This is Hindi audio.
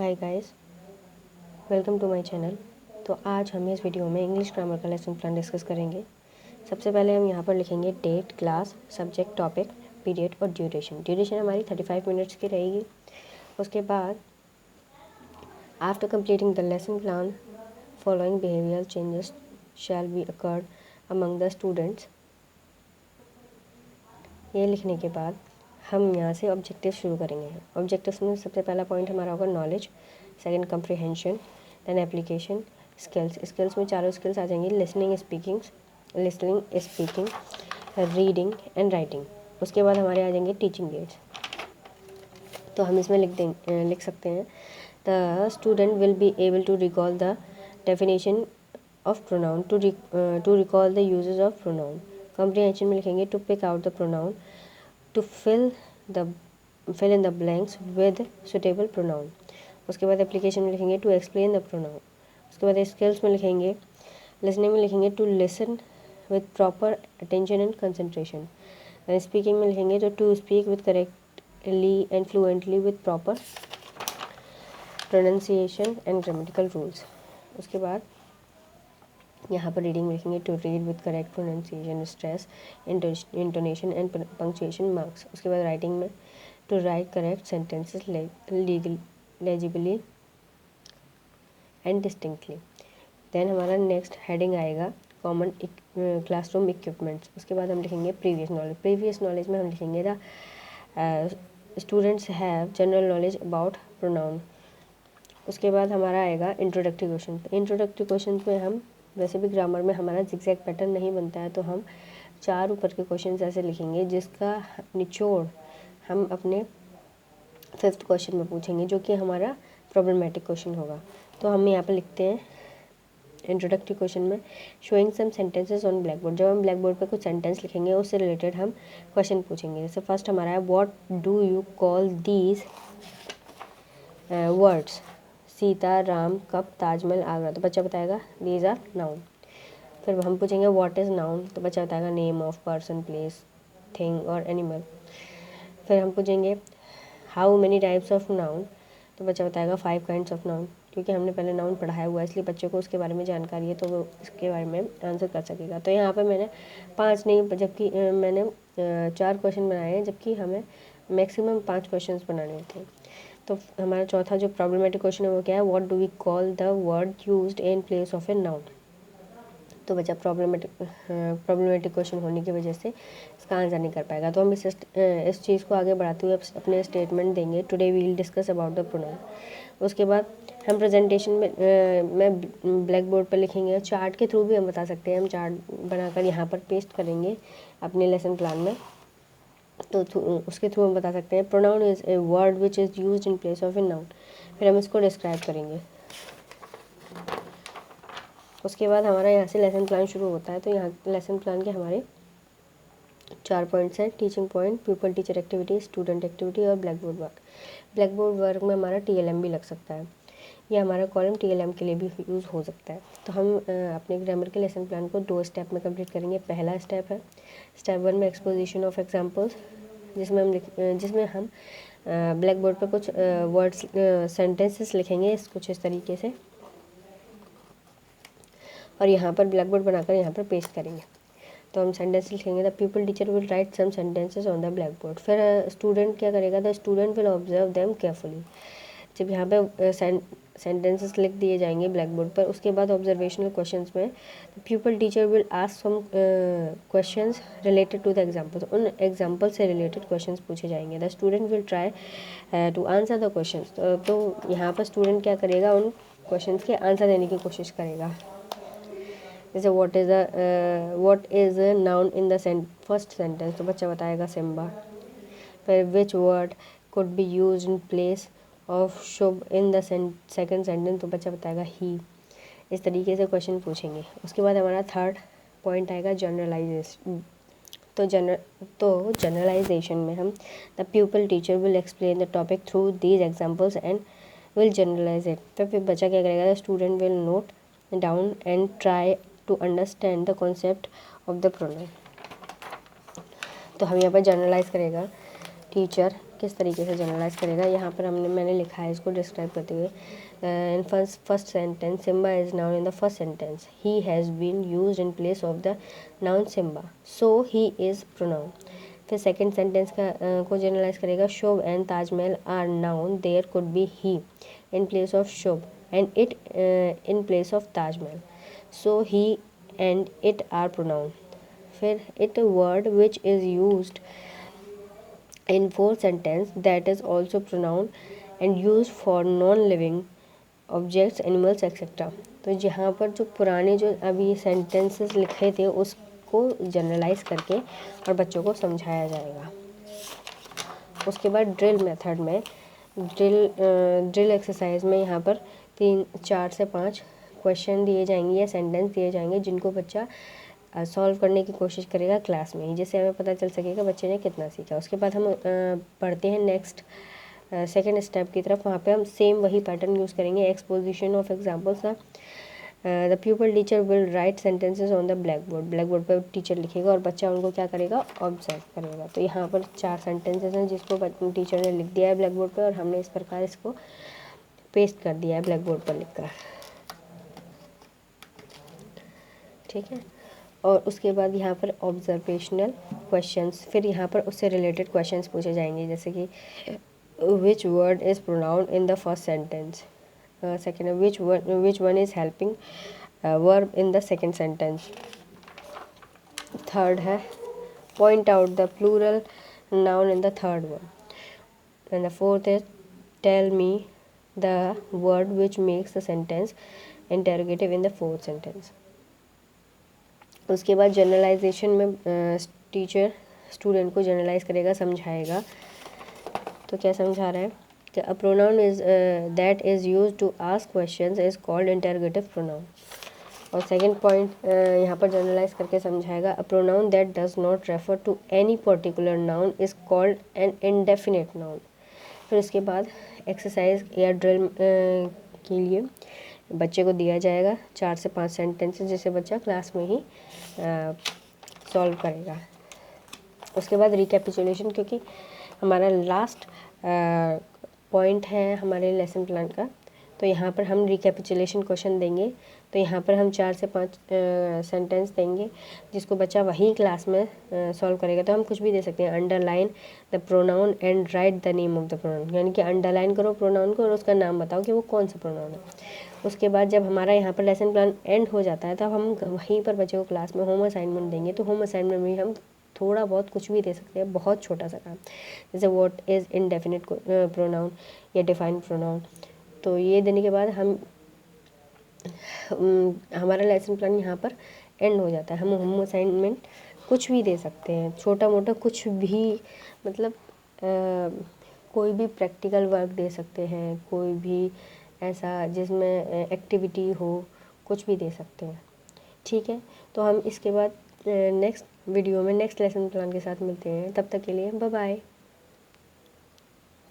Hi guys, welcome to my channel. तो आज हम इस वीडियो में इंग्लिश ग्रामर का लेसन प्लान डिस्कस करेंगे। सबसे पहले हम यहाँ पर लिखेंगे date, class, subject, topic, period और ड्यूरेशन। ड्यूरेशन हमारी 35 मिनट्स की रहेगी। उसके बाद after completing the lesson plan following behavioural changes shall be occurred among the students. ये लिखने के बाद हम यहाँ से ऑब्जेक्टिव शुरू करेंगे। ऑब्जेक्टिव्स में सबसे पहला पॉइंट हमारा होगा knowledge, second comprehension, then application, skills. Skills में चारों स्किल्स आ जाएंगी, listening, speaking, reading and writing. उसके बाद हमारे आ जाएंगे टीचिंग एड्स। तो हम इसमें लिख सकते हैं the student will be able to recall the definition of pronoun, to recall the uses of pronoun. Comprehension में लिखेंगे to pick out the pronoun, to fill in the blanks with suitable pronoun। उसके बाद एप्लीकेशन में लिखेंगे टू एक्सप्लेन द प्रोनाउन। उसके बाद स्किल्स में लिखेंगे, लिसनिंग में लिखेंगे to listen with proper attention and concentration. Speaking में लिखेंगे तो to speak with correctly and fluently with proper pronunciation and grammatical rules. उसके बाद यहाँ पर रीडिंग में लिखेंगे to read with correct pronunciation, stress, intonation and punctuation marks. उसके बाद राइटिंग में to write correct sentences legibly and distinctly. Then हमारा नेक्स्ट हेडिंग आएगा कॉमन क्लासरूम इक्विपमेंट्स। उसके बाद हम लिखेंगे प्रीवियस नॉलेज। प्रीवियस नॉलेज में हम लिखेंगे the students have general knowledge about pronoun. उसके बाद हमारा आएगा इंट्रोडक्टरी क्वेश्चन। इंट्रोडक्टरी क्वेश्चन में हम वैसे भी ग्रामर में हमारा जिगजैग पैटर्न नहीं बनता है, तो हम 4 ऊपर के क्वेश्चन ऐसे लिखेंगे जिसका निचोड़ हम अपने 5th क्वेश्चन में पूछेंगे, जो कि हमारा प्रॉब्लमेटिक क्वेश्चन होगा। तो हम यहाँ पर लिखते हैं इंट्रोडक्टरी क्वेश्चन में showing some sentences on black board. जब हम ब्लैक बोर्ड पर कुछ सेंटेंस लिखेंगे उससे रिलेटेड हम क्वेश्चन पूछेंगे। जैसे फर्स्ट हमारा है what do you call these words, Sita, Ram, cup, Taj Mahal, Agra. तो बच्चा बताएगा दीज आर नाउन। फिर हम पूछेंगे व्हाट इज़ नाउन, तो बच्चा बताएगा name of person, place, thing और एनिमल। फिर हम पूछेंगे how many types of noun, तो बच्चा बताएगा 5 काइंड्स ऑफ नाउन। क्योंकि हमने पहले नाउन पढ़ाया हुआ है इसलिए बच्चे को उसके बारे में जानकारी है, तो वो इसके बारे में आंसर कर सकेगा। तो यहाँ पर मैंने 5 नहीं, जबकि मैंने 4 क्वेश्चन बनाए हैं, जबकि हमें मैक्सिमम 5 क्वेश्चन बनाने होते हैं। तो हमारा चौथा जो प्रॉब्लमेटिक क्वेश्चन है वो क्या है, what do we call the word used in place of a noun. तो बच्चा प्रॉब्लमेटिक क्वेश्चन होने की वजह से इसका आंसर नहीं कर पाएगा। तो हम इस चीज़ को आगे बढ़ाते हुए अपने स्टेटमेंट देंगे today we will discuss about the pronoun. उसके बाद हम प्रेजेंटेशन में ब्लैक बोर्ड पर लिखेंगे, चार्ट के थ्रू भी हम बता सकते हैं। हम चार्ट बनाकर यहाँ पर पेस्ट करेंगे अपने लेसन प्लान में, तो उसके थ्रू हम बता सकते हैं pronoun is a word which is used in place of a noun. फिर हम इसको डिस्क्राइब करेंगे। उसके बाद हमारा यहाँ से लेसन प्लान शुरू होता है। तो यहाँ लेसन प्लान के हमारे 4 पॉइंट्स हैं, teaching point, people teacher activity, student activity और blackboard work. Blackboard work में हमारा TLM भी लग सकता है, ये हमारा कॉलम TLM के लिए भी यूज़ हो सकता है। तो हम अपने ग्रामर के लेसन प्लान को 2 स्टेप में कंप्लीट करेंगे। पहला स्टेप है स्टेप 1 में एक्सपोजिशन ऑफ एग्जाम्पल्स, जिसमें हम ब्लैक बोर्ड पर कुछ वर्ड्स सेंटेंसेस लिखेंगे कुछ इस तरीके से, और यहाँ पर ब्लैक बोर्ड बनाकर यहाँ पर पेस्ट करेंगे। तो हम सेंटेंस लिखेंगे the people teacher will write some sentences on the black board. फिर स्टूडेंट क्या करेगा, the student will observe them carefully. जब यहाँ पे सेंटेंसेस लिख दिए जाएंगे ब्लैक बोर्ड पर, उसके बाद ऑब्जर्वेशनल क्वेश्चंस में the people teacher will ask some questions related to the examples. उन एग्जाम्पल से रिलेटेड क्वेश्चंस पूछे जाएंगे। The student will try to answer the questions. तो यहाँ पर स्टूडेंट क्या करेगा, उन क्वेश्चंस के आंसर देने की कोशिश करेगा। जैसे what is a noun in the first sentence, तो बच्चा बताएगा सिम्बा। फिर which word could be use in place of Shubh in the second sentence, तो बच्चा बताएगा ही। इस तरीके से क्वेश्चन पूछेंगे। उसके बाद हमारा 3rd पॉइंट आएगा जनरलाइजेशन। तो जनरलाइजेशन में हम the pupil teacher will explain the topic through these examples and will generalize it. तो फिर बच्चा क्या करेगा, the student will note down and try to understand the concept of the pronoun. तो हम यहाँ पर जनरलाइज करेगा टीचर किस तरीके से जनरलाइज करेगा, यहाँ पर मैंने लिखा है इसको डिस्क्राइब करते हुए। In first sentence Simba is noun in the first sentence, he has been used in place of the noun Simba, so he is pronoun. फिर सेकंड सेंटेंस को जनरलाइज करेगा, Shubh and Taj Mahal are noun, there could be he in place of Shubh and it in place of Taj Mahal, so he and it are pronoun. फिर it word which is used in fourth sentence that is also pronoun and used for non-living objects, animals etc. तो यहाँ पर जो पुराने जो अभी सेंटेंसेस लिखे थे उसको जनरलाइज करके और बच्चों को समझाया जाएगा। उसके बाद ड्रिल मेथड में ड्रिल एक्सरसाइज में यहाँ पर 4 से 5 क्वेश्चन दिए जाएंगे या सेंटेंस दिए जाएंगे जिनको बच्चा सॉल्व करने की कोशिश करेगा क्लास में ही, जिससे हमें पता चल सकेगा बच्चे ने कितना सीखा। उसके बाद हम पढ़ते हैं नेक्स्ट सेकंड स्टेप की तरफ। वहाँ पे हम सेम वही पैटर्न यूज़ करेंगे, exposition of examples. The pupil teacher will right sentences on the black board पर टीचर लिखेगा और बच्चा उनको क्या करेगा, ऑब्जर्व करेगा। तो यहाँ पर 4 सेंटेंसेस हैं जिसको टीचर ने लिख दिया है ब्लैक बोर्ड पर और हमने इस प्रकार इसको पेस्ट कर दिया है ब्लैक बोर्ड पर लिखकर, ठीक है। और उसके बाद यहाँ पर ऑब्जर्वेशनल क्वेश्चंस, फिर यहाँ पर उससे रिलेटेड क्वेश्चंस पूछे जाएंगे, जैसे कि which word is pronoun in the first sentence, second which one is helping verb in the second sentence, third है point out the plural noun in the third one, and the fourth is tell me the word which makes the sentence interrogative in the fourth sentence. उसके बाद जनरलाइजेशन में टीचर स्टूडेंट को जनरलाइज करेगा, समझाएगा। तो क्या समझा रहा है कि a pronoun is that is used to ask questions is called interrogative pronoun. और सेकंड पॉइंट यहाँ पर जनरलाइज करके समझाएगा, a pronoun that does not refer to any particular noun is called an indefinite noun. फिर उसके बाद एक्सरसाइज या ड्रिल के लिए बच्चे को दिया जाएगा 4 से 5 सेंटेंसेस जिसे बच्चा क्लास में ही सॉल्व करेगा। उसके बाद रिकैपिचुलेशन, क्योंकि हमारा लास्ट पॉइंट है हमारे लेसन प्लान का, तो यहाँ पर हम रिकैपिचुलेशन क्वेश्चन देंगे। तो यहाँ पर हम 4 से 5 सेंटेंस देंगे जिसको बच्चा वही क्लास में सॉल्व करेगा। तो हम कुछ भी दे सकते हैं, underline the pronoun and right the name of the pronoun, यानी कि अंडरलाइन करो प्रोनाउन को और उसका नाम बताओ कि वो कौन सा प्रोनाउन है। उसके बाद जब हमारा यहाँ पर लेसन प्लान एंड हो जाता है तब हम वहीं पर बच्चे को क्लास में होम असाइनमेंट देंगे। तो होम असाइनमेंट में हम थोड़ा बहुत कुछ भी दे सकते हैं, बहुत छोटा सा काम, जैसे व्हाट इज़ इंडेफिनिट प्रोनाउन या डिफाइंड प्रोनाउन। तो ये देने के बाद हमारा लेसन प्लान यहाँ पर एंड हो जाता है। हम होम असाइनमेंट कुछ भी दे सकते हैं, छोटा मोटा कुछ भी, मतलब कोई भी प्रैक्टिकल वर्क दे सकते हैं, कोई भी ऐसा जिसमें एक्टिविटी हो, कुछ भी दे सकते हैं, ठीक है। तो हम इसके बाद नेक्स्ट वीडियो में नेक्स्ट लेसन प्लान के साथ मिलते हैं, तब तक के लिए बाय बाय।